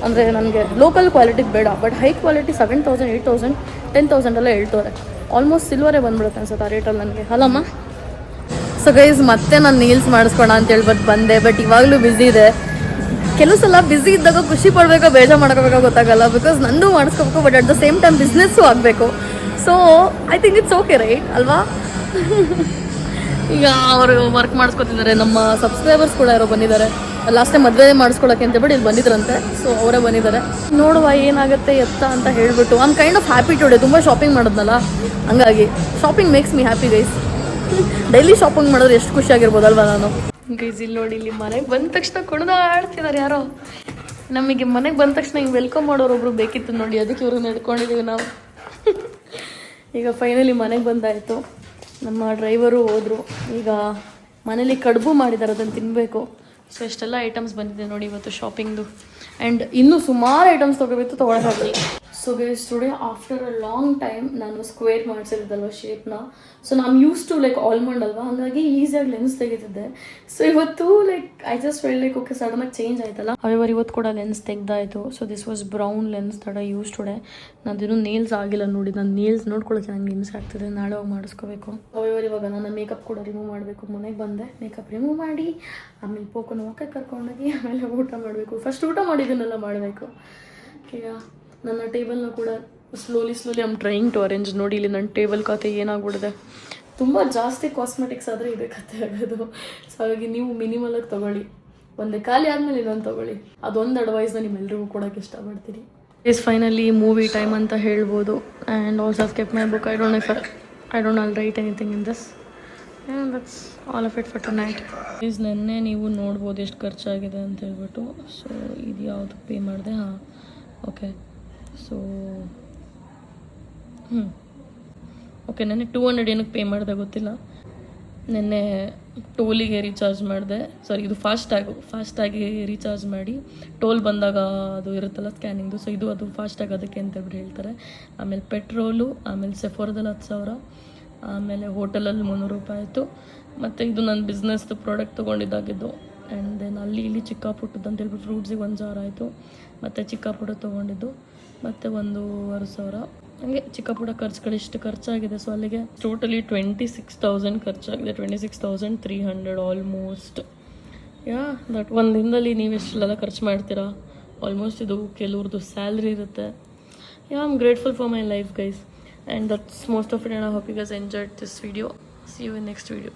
ಅಂದರೆ ನನಗೆ ಲೋಕಲ್ ಕ್ವಾಲಿಟಿಗೆ ಬೇಡ, ಬಟ್ ಹೈ ಕ್ವಾಲಿಟಿ 7,000, 8,000, 10,000 ಎಲ್ಲ ಹೇಳ್ತವ್ರೆ. ಆಲ್ಮೋಸ್ಟ್ ಸಿಲ್ವರೇ ಬಂದ್ಬಿಡುತ್ತೆ ಅನ್ಸುತ್ತೆ ಆ ರೇಟಲ್ಲಿ ನನಗೆ. ಅಲ್ಲಮ್ಮ ಸೊ ಗೈಸ್ ಮತ್ತೆ ನಾನು ನೀಲ್ಸ್ ಮಾಡಿಸ್ಕೋಣ ಅಂತ ಹೇಳ್ಬಿಟ್ಟು ಬಂದೆ, ಬಟ್ ಇವಾಗಲೂ ಬ್ಯುಸಿ ಇದೆ. ಕೆಲವು ಸಲ ಬ್ಯುಸಿ ಇದ್ದಾಗ ಖುಷಿ ಪಡಬೇಕೋ ಬೇಜಾರು ಮಾಡ್ಕೋಬೇಕೋ ಗೊತ್ತಾಗಲ್ಲ, ಬಿಕಾಸ್ ನಂದು ಮಾಡಿಸ್ಕೋಬೇಕು, but at the same time business ಆಗಬೇಕು. So I think it's okay right ಅಲ್ವಾ? ಈಗ ಅವರು ವರ್ಕ್ ಮಾಡಿಸ್ಕೊತಿದ್ದಾರೆ, ನಮ್ಮ ಸಬ್ಸ್ಕ್ರೈಬರ್ಸ್ ಕೂಡ ಯಾರೋ ಬಂದಿದ್ದಾರೆ. ಲಾಸ್ಟ್ ಟೈಮ್ ಮದುವೆ ಮಾಡಿಸ್ಕೊಳಕ್ಕೆ ಅಂತ ಬಿಟ್ಟು ಇಲ್ಲಿ ಬಂದಿದ್ರಂತೆ, ಸೊ ಅವರೇ ಬಂದಿದ್ದಾರೆ. ನೋಡುವ ಏನಾಗುತ್ತೆ ಎತ್ತ ಅಂತ ಹೇಳ್ಬಿಟ್ಟು. I am kind of happy today, ತುಂಬ ಶಾಪಿಂಗ್ ಮಾಡೋದ್ನಲ್ಲ, ಹಂಗಾಗಿ shopping makes me happy guys. Daily shopping ಮಾಡಿದ್ರೆ ಎಷ್ಟು ಖುಷಿಯಾಗಿರ್ಬೋದಲ್ವಾ ನಾನು. ಗೈಸ್ ಇಲ್ಲಿ ನೋಡಿ, ಇಲ್ಲಿ ಮನೆಗೆ ಬಂದ ತಕ್ಷಣ ಕುಣಿದಾಡ್ತಿದ್ದಾರೆ ಯಾರೋ. ನಮಗೆ ಮನೆಗೆ ಬಂದ ತಕ್ಷಣ ಹಿಂಗೆ ವೆಲ್ಕಮ್ ಮಾಡೋರೊಬ್ರು ಬೇಕಿತ್ತು ನೋಡಿ, ಅದಕ್ಕೆ ಇವ್ರಿಗೆ ನಡ್ಕೊಂಡಿದ್ದೀವಿ ನಾವು. ಈಗ ಫೈನಲಿ ಮನೆಗೆ ಬಂದಾಯಿತು. ನಮ್ಮ ಡ್ರೈವರು ಹೋದರು. ಈಗ ಮನೇಲಿ ಕಡುಬು ಮಾಡಿದ್ದಾರೆ, ಅದನ್ನು ತಿನ್ನಬೇಕು. ಸೊ ಇಷ್ಟೆಲ್ಲ ಐಟಮ್ಸ್ ಬಂದಿದೆ ನೋಡಿ ಇವತ್ತು ಶಾಪಿಂಗ್ದು. ಆ್ಯಂಡ್ ಇನ್ನೂ ಸುಮಾರು ಐಟಮ್ಸ್ ತೊಗೋಬೇಕು, ತೊಗೊಳಕ್ಕಾಗಲಿ. So guys today after a long time ನಾನು ಸ್ಕ್ವೇರ್ ಮಾಡಿಸಿದ್ದಲ್ವ ಶೇಪ್ನ. ಸೊ ನಾನು ಯೂಸ್ ಟು ಲೈಕ್ ಆಲ್ಮಂಡ್ ಅಲ್ವಾ, ಹಾಗಾಗಿ ಈಸಿಯಾಗಿ ಲೆನ್ಸ್ ತೆಗಿತಿದ್ದೆ. ಸೊ ಇವತ್ತು like I just feel like okay ಸಡನ್ನಾಗಿ ಚೇಂಜ್ ಆಯ್ತಲ್ಲ. ಅವರ್ ಇವತ್ತು ಕೂಡ ಲೆನ್ಸ್ ತೆಗ್ದಾಯಿತು. So this was brown lens that I use today. ನಂದಿನ್ನೂ ನೇಲ್ಸ್ ಆಗಿಲ್ಲ ನೋಡಿ, ನಾನು ನೇಲ್ಸ್ ನೋಡ್ಕೊಳ್ಳೋಕೆ ನಂಗೆ ಹಿಂಸೆ ಆಗ್ತಿದೆ, ನಾಳೆ ಹೋಗಿ ಮಾಡಿಸ್ಕೋಬೇಕು. ಅವರ್ ಇವಾಗ ನನ್ನ ಮೇಕಪ್ ಕೂಡ ರಿಮೂವ್ ಮಾಡಬೇಕು. ಮನೆಗೆ ಬಂದೆ, ಮೇಕಪ್ ರಿಮೂವ್ ಮಾಡಿ ಆಮೇಲೆ ಪೋಕನ ವಾಕಕ್ಕೆ ಕರ್ಕೊಂಡೋಗಿ ಆಮೇಲೆ ಊಟ ಮಾಡಬೇಕು. ಫಸ್ಟ್ ಊಟ ಮಾಡಿದ್ದನ್ನೆಲ್ಲ ಮಾಡಬೇಕು. ಈಗ ನನ್ನ ಟೇಬಲ್ನ ಕೂಡ slowly I am trying to arrange. ನೋಡಿ ಇಲ್ಲಿ ನನ್ನ ಟೇಬಲ್ ಕತೆ ಏನಾಗ್ಬಿಡಿದೆ. ತುಂಬ ಜಾಸ್ತಿ ಕಾಸ್ಮೆಟಿಕ್ಸ್ ಆದರೆ ಇದೆ ಕತೆ ಆಗೋದು. ಸೊ ಹಾಗಾಗಿ ನೀವು ಮಿನಿಮಲಾಗಿ ತೊಗೊಳ್ಳಿ, ಒಂದೇ ಖಾಲಿ ಆದಮೇಲೆ ಇನ್ನೊಂದು ತೊಗೊಳ್ಳಿ. ಅದೊಂದು ಅಡ್ವೈಸ್ನ ನಿಮ್ಮೆಲ್ಲರಿಗೂ ಕೊಡೋಕ್ಕೆ ಇಷ್ಟಪಡ್ತೀನಿ. ಇಸ್ ಫೈನಲಿ ಮೂವಿ ಟೈಮ್ ಅಂತ ಹೇಳ್ಬೋದು. And also I've kept my book. I don't I'll right anything in this. And that's all of it for tonight. Please ನೆನ್ನೆ ನೀವು ನೋಡ್ಬೋದು ಎಷ್ಟು ಖರ್ಚಾಗಿದೆ ಅಂತ ಹೇಳ್ಬಿಟ್ಟು. ಸೊ ಇದು ಯಾವುದು ಪೇ ಮಾಡಿದೆ? ಹಾಂ, ಓಕೆ. ಸೊ ಓಕೆ, ನೆನ್ನೆ 200 ಏನಕ್ಕೆ ಪೇ ಮಾಡಿದೆ ಗೊತ್ತಿಲ್ಲ. ನೆನ್ನೆ ಟೋಲಿಗೆ ರೀಚಾರ್ಜ್ ಮಾಡಿದೆ. ಸಾರಿ, ಇದು ಫಾಸ್ಟಾಗಿ ರೀಚಾರ್ಜ್ ಮಾಡಿ ಟೋಲ್ ಬಂದಾಗ ಅದು ಇರುತ್ತಲ್ಲ ಸ್ಕ್ಯಾನಿಂಗ್ದು. ಸೊ ಇದು ಅದು ಫಾಸ್ಟಾಗಿ ಅದಕ್ಕೆ ಅಂತೇಳ್ಬಿಟ್ಟು ಹೇಳ್ತಾರೆ. ಆಮೇಲೆ ಪೆಟ್ರೋಲು, ಆಮೇಲೆ ಸೆಫೋರ್ದಲ್ಲಿ 10,000, ಆಮೇಲೆ ಹೋಟೆಲಲ್ಲಿ 300 ರೂಪಾಯಿ ಆಯಿತು. ಮತ್ತು ಇದು ನನ್ನ ಬಿಸ್ನೆಸ್ದು ಪ್ರಾಡಕ್ಟ್ ತೊಗೊಂಡಿದ್ದಾಗಿದ್ದು. ಆ್ಯಂಡ್ ದೆನ್ ಅಲ್ಲಿ ಇಲ್ಲಿ ಚಿಕ್ಕ ಪುಟ್ಟದ್ದು ಅಂತೇಳ್ಬಿಟ್ಟು ಫ್ರೂಟ್ಸಿಗೆ 1,000 ಆಯಿತು. ಮತ್ತು ಚಿಕ್ಕ ಪುಟ್ಟ ತೊಗೊಂಡಿದ್ದು ಮತ್ತು 1,500. ಹಾಗೆ ಚಿಕ್ಕ ಪುಟ್ಟ ಖರ್ಚುಗಳು ಇಷ್ಟು ಖರ್ಚಾಗಿದೆ. ಸೊ ಅಲ್ಲಿಗೆ ಟೋಟಲಿ 26,000 ಖರ್ಚಾಗಿದೆ. 26,300 ಆಲ್ಮೋಸ್ಟ್. ದಟ್ ಒಂದು ದಿನದಲ್ಲಿ ನೀವು ಎಷ್ಟೆಲ್ಲ ಖರ್ಚು ಮಾಡ್ತೀರಾ ಆಲ್ಮೋಸ್ಟ್. ಇದು ಕೆಲವ್ರದ್ದು ಸ್ಯಾಲ್ರಿ ಇರುತ್ತೆ. I am grateful for my life guys. And that's most of it, and I hope you guys enjoyed this video. See you in next video.